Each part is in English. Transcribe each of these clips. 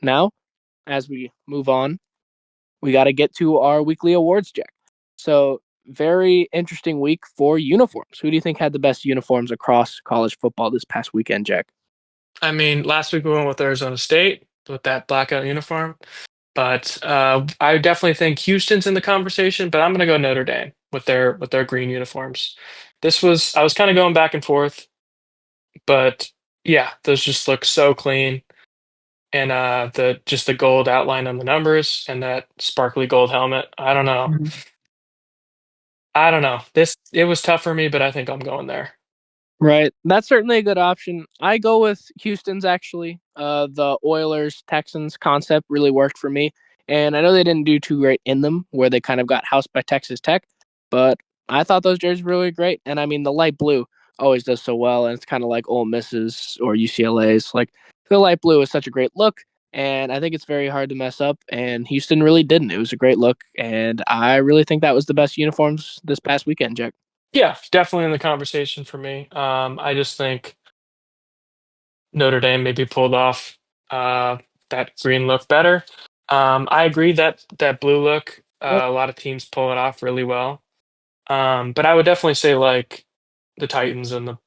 now, as we move on, we got to get to our weekly awards, Jack. So, very interesting week for uniforms. Who do you think had the best uniforms across college football this past weekend, Jack? I mean, last week we went with Arizona State with that blackout uniform, but I definitely think Houston's in the conversation. But I'm going to go Notre Dame with their green uniforms. I was kind of going back and forth, but yeah, those just look so clean, and the gold outline on the numbers and that sparkly gold helmet. I don't know. This it was tough for me, but I think I'm going there. Right. That's certainly a good option. I go with Houston's actually. The Oilers Texans concept really worked for me. And I know they didn't do too great in them, where they kind of got housed by Texas Tech, but I thought those jerseys were really great. And I mean, the light blue always does so well. And it's kind of like Ole Miss's or UCLA's. Like, the light blue is such a great look. And I think it's very hard to mess up. And Houston really didn't. It was a great look. And I really think that was the best uniforms this past weekend, Jack. Yeah, definitely in the conversation for me. I just think Notre Dame maybe pulled off uh, that green look better. I agree that that blue look, a lot of teams pull it off really well. But I would definitely say like the Titans and the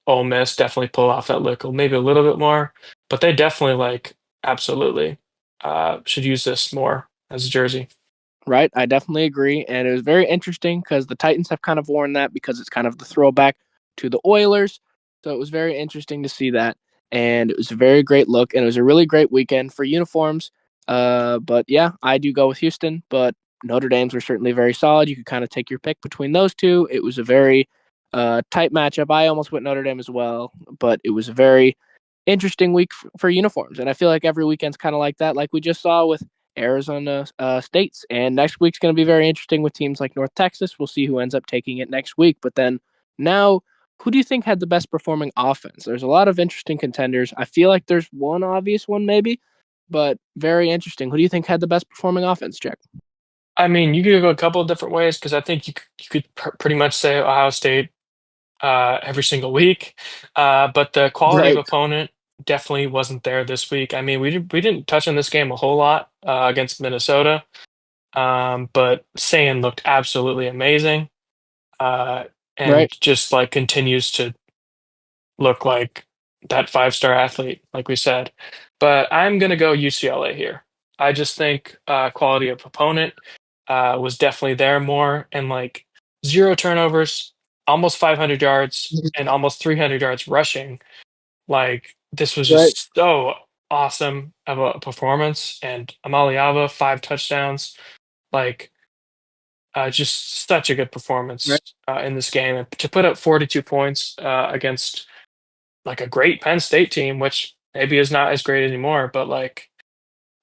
Ole Miss definitely pull off that look maybe a little bit more, but they definitely like absolutely should use this more as a jersey. Right, I definitely agree, and it was very interesting because the Titans have kind of worn that because it's kind of the throwback to the Oilers. So it was very interesting to see that, and it was a very great look, and it was a really great weekend for uniforms. But yeah, I do go with Houston, but Notre Dame's were certainly very solid. You could kind of take your pick between those two. It was a very tight matchup. I almost went Notre Dame as well, but it was a very interesting week for uniforms, and I feel like every weekend's kind of like that, like we just saw with Arizona States. And next week's going to be very interesting with teams like North Texas. We'll see who ends up taking it next week. But then now, who do you think had the best performing offense? There's a lot of interesting contenders. I feel like there's one obvious one, maybe, but very interesting. Who do you think had the best performing offense, Jack? I mean, you could go a couple of different ways because I think you could pretty much say Ohio State every single week. But the quality of Right. opponent definitely wasn't there this week. I mean, we didn't touch on this game a whole lot against Minnesota, but Sayan looked absolutely amazing uh, and Right. just like continues to look like that five-star athlete, like we said. But I'm gonna go UCLA here. I just think quality of opponent was definitely there more, and like zero turnovers, almost 500 yards, and almost 300 yards rushing. Like this was Right. just so awesome of a performance. And Amaliava, 5 touchdowns, like just such a good Right. performance in this game. And to put up 42 points against like a great Penn State team, which maybe is not as great anymore, but like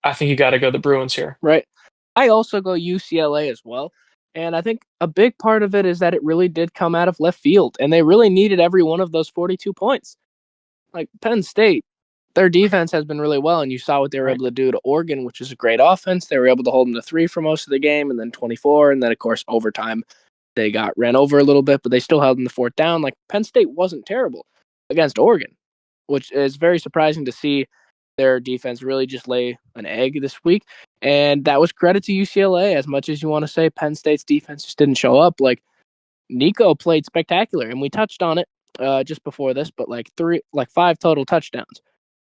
I think you got to go the Bruins here. Right. I also go UCLA as well. And I think a big part of it is that it really did come out of left field, and they really needed every one of those 42 points. Like Penn State, their defense has been really well, and you saw what they were Right. able to do to Oregon, which is a great offense. They were able to hold them to 3 for most of the game, and then 24, and then of course overtime they got ran over a little bit, but they still held them to fourth down. Like Penn State wasn't terrible against Oregon, which is very surprising to see their defense really just lay an egg this week. And that was credit to UCLA. As much as you want to say Penn State's defense just didn't show up, like Nico played spectacular, and we touched on it just before this, but like 5 total touchdowns,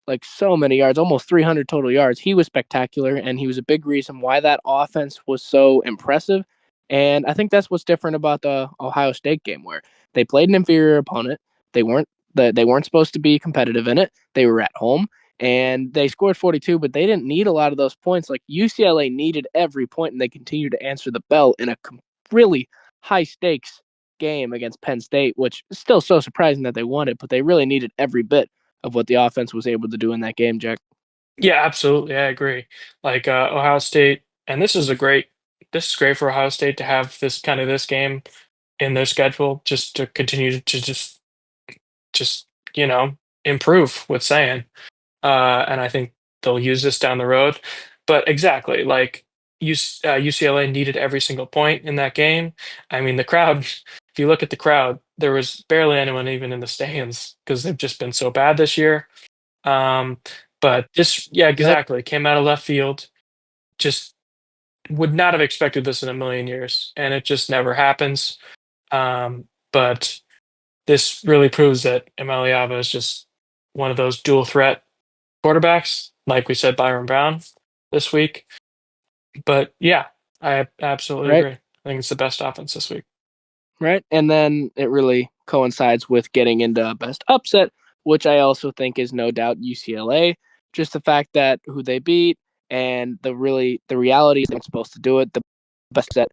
like so many yards, almost 300 total yards. He was spectacular, and he was a big reason why that offense was so impressive. And I think that's what's different about the Ohio State game, where they played an inferior opponent. They weren't they weren't supposed to be competitive in it. They were at home, and they scored 42, but they didn't need a lot of those points. Like UCLA needed every point, and they continued to answer the bell in a really high stakes game against Penn State, which is still so surprising that they won it, but they really needed every bit of what the offense was able to do in that game, Jack. Yeah, absolutely. I agree. Like Ohio State, and this is great for Ohio State to have this game in their schedule just to continue to just you know improve with saying. And I think they'll use this down the road. But exactly, like UCLA needed every single point in that game. I mean, the crowd, if you look at the crowd, there was barely anyone even in the stands because they've just been so bad this year. Um, But this, yeah, Right. exactly, came out of left field. Just would not have expected this in a million years, and it just never happens. But this really proves that Emeliava is just one of those dual threat quarterbacks, like we said, Byron Brown this week. But yeah, I absolutely Right. agree. I think it's the best offense this week. Right. And then it really coincides with getting into best upset, which I also think is no doubt UCLA. Just the fact that who they beat and the reality is they're supposed to do it. The best set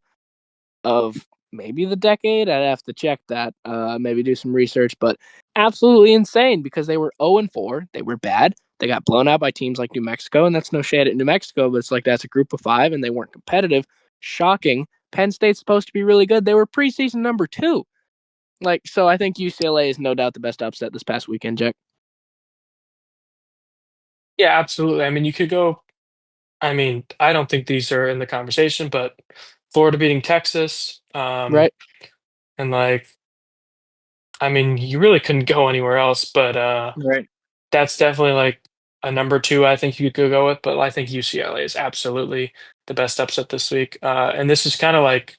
of maybe the decade. I'd have to check that, maybe do some research, but absolutely insane because they were 0-4. They were bad. They got blown out by teams like New Mexico, and that's no shade at New Mexico, but it's like that's a group of five, and they weren't competitive. Shocking. Penn State's supposed to be really good. They were preseason number two. So I think UCLA is no doubt the best upset this past weekend, Jack. Yeah, absolutely. I mean, you could go. I mean, I don't think these are in the conversation, but Florida beating Texas, Right, and like, I mean, you really couldn't go anywhere else. But right, that's definitely like a number two. I think you could go with, but I think UCLA is absolutely the best upset this week. And this is kind of like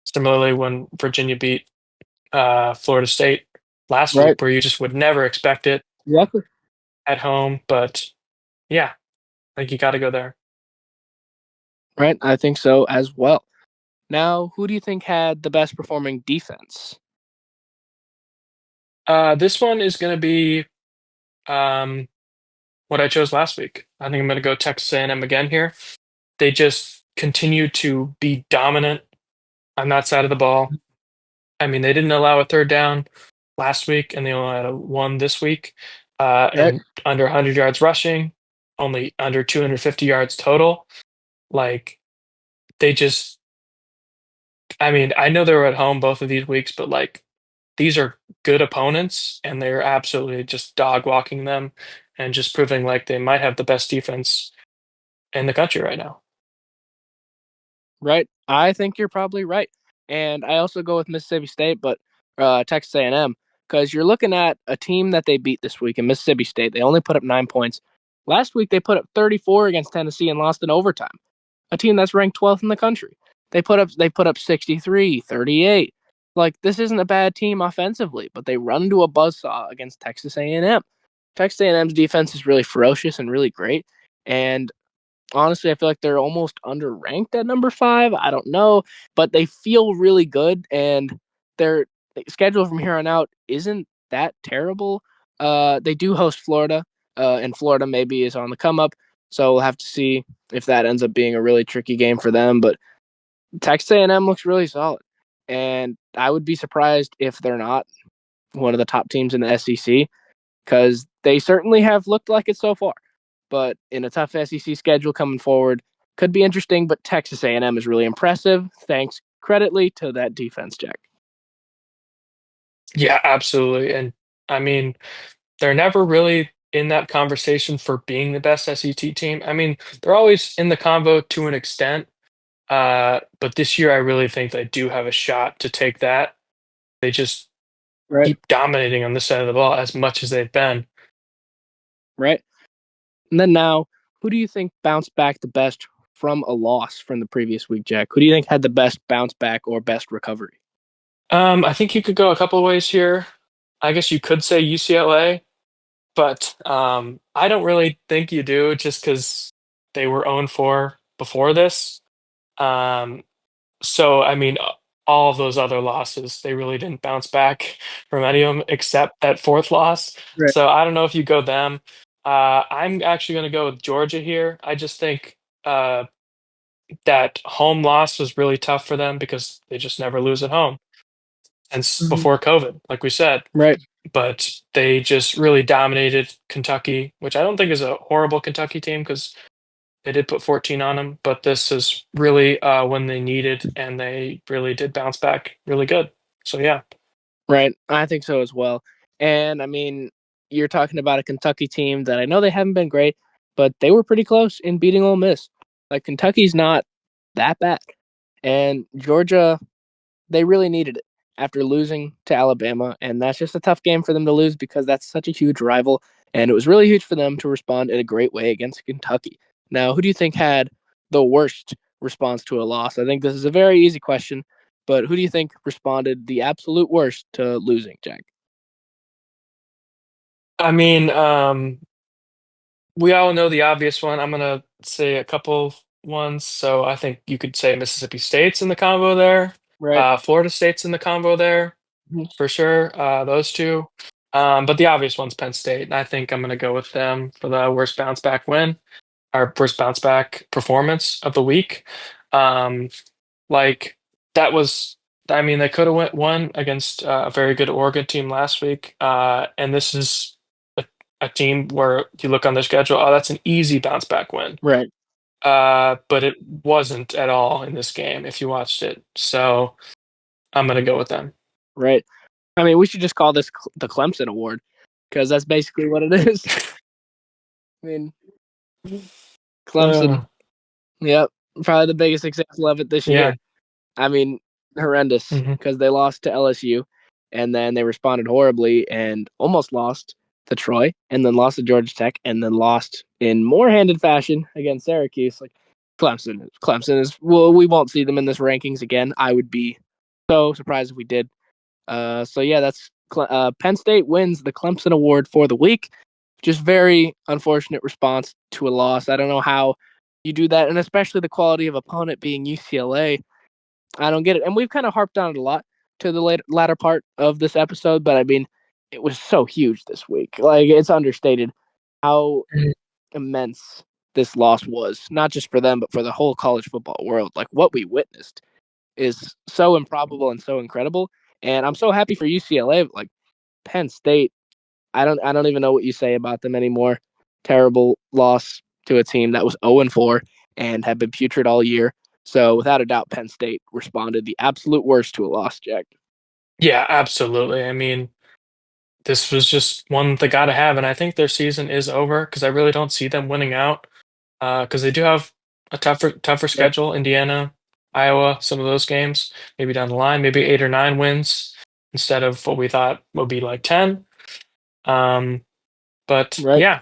similarly when Virginia beat Florida State last week, right. where you just would never expect it Exactly. at home. But yeah, I think you got to go there. Right. I think so as well. Now, who do you think had the best performing defense? This one is going to be um, what I chose last week. I think I'm going to go Texas A&M again here. They just continue to be dominant on that side of the ball. I mean, they didn't allow a third down last week, and they only had a one this week, Right, and under 100 yards rushing, only under 250 yards total. Like they just, I mean, I know they were at home both of these weeks, but like these are good opponents, and they're absolutely just dog walking them, and just proving like they might have the best defense in the country right now. right. I think you're probably right. And I also go with Mississippi State, but Texas A&M, because you're looking at a team that they beat this week in Mississippi State. They only put up 9 points. Last week, they put up 34 against Tennessee and lost in overtime. A team that's ranked 12th in the country. They put up 63, 38. Like this isn't a bad team offensively, but they run to a buzzsaw against Texas A&M. Texas A&M's defense is really ferocious and really great, and honestly, I feel like they're almost underranked at number five. I don't know, but they feel really good, and their schedule from here on out isn't that terrible. They do host Florida, and Florida maybe is on the come up, so we'll have to see if that ends up being a really tricky game for them. But Texas A&M looks really solid, and I would be surprised if they're not one of the top teams in the SEC because they certainly have looked like it so far. But in a tough SEC schedule coming forward, could be interesting. But Texas A&M is really impressive. Thanks creditly to that defense, Jack. Yeah, absolutely. And I mean, they're never really in that conversation for being the best SEC team. I mean, they're always in the convo to an extent. But this year, I really think they do have a shot to take that. They just Right, keep dominating on this side of the ball as much as they've been. right. And then now, who do you think bounced back the best from a loss from the previous week, Jack? Who do you think had the best bounce back or best recovery? I think you could go a couple of ways here. I guess you could say UCLA, but I don't really think you do just because they were 0-4 before this. Um, So, I mean, all of those other losses, they really didn't bounce back from any of them except that fourth loss. Right, So I don't know if you go them. I'm actually going to go with Georgia here. I just think that home loss was really tough for them because they just never lose at home since hmm before COVID, like we said. right, But they just really dominated Kentucky, which I don't think is a horrible Kentucky team because they did put 14 on them, but this is really when they needed, and they really did bounce back really good. So yeah, right. I think so as well. And I mean, you're talking about a Kentucky team that I know they haven't been great, but they were pretty close in beating Ole Miss. Like Kentucky's not that bad, and Georgia, they really needed it after losing to Alabama, and that's just a tough game for them to lose because that's such a huge rival. And it was really huge for them to respond in a great way against Kentucky. Now, who do you think had the worst response to a loss? I think this is a very easy question, but who do you think responded the absolute worst to losing, Jack? I mean, we all know the obvious one. I'm gonna say a couple ones. So I think you could say Mississippi State's in the combo there. Right. Florida State's in the combo there Mhm. for sure. Those two. But the obvious one's Penn State, and I think I'm gonna go with them for the worst bounce back win, or worst bounce back performance of the week. Um, like that was, I mean, they could have won against a very good Oregon team last week, and this is a team where if you look on their schedule, oh, that's an easy bounce back win. Right. But it wasn't at all in this game if you watched it. So I'm gonna go with them. Right. I mean, we should just call this the Clemson Award because that's basically what it is. I mean, Clemson. Uh, Yep. Probably the biggest example of it this yeah. year. I mean, horrendous Hmm. because they lost to LSU and then they responded horribly and almost lost to Troy and then lost to Georgia Tech and then lost in more handed fashion against Syracuse. Like Clemson is, well, we won't see them in this rankings again. I would be so surprised if we did. So yeah, that's Penn State wins the Clemson Award for the week. Just very unfortunate response to a loss. I don't know how you do that, and especially the quality of opponent being UCLA. I don't get it. And we've kind of harped on it a lot to the latter part of this episode, but I mean, it was so huge this week. Like, it's understated how immense this loss was, not just for them, but for the whole college football world. Like, what we witnessed is so improbable and so incredible. And I'm so happy for UCLA. Like, Penn State, I don't even know what you say about them anymore. Terrible loss to a team that was 0-4 and had been putrid all year. So without a doubt, Penn State responded the absolute worst to a loss, Jack. Yeah, absolutely. I mean, this was just one they got to have, and I think their season is over because I really don't see them winning out. Because they do have a tougher Right. schedule. Indiana, Iowa, some of those games maybe down the line, maybe 8 or 9 wins instead of what we thought would be like 10. Um, but Right. yeah,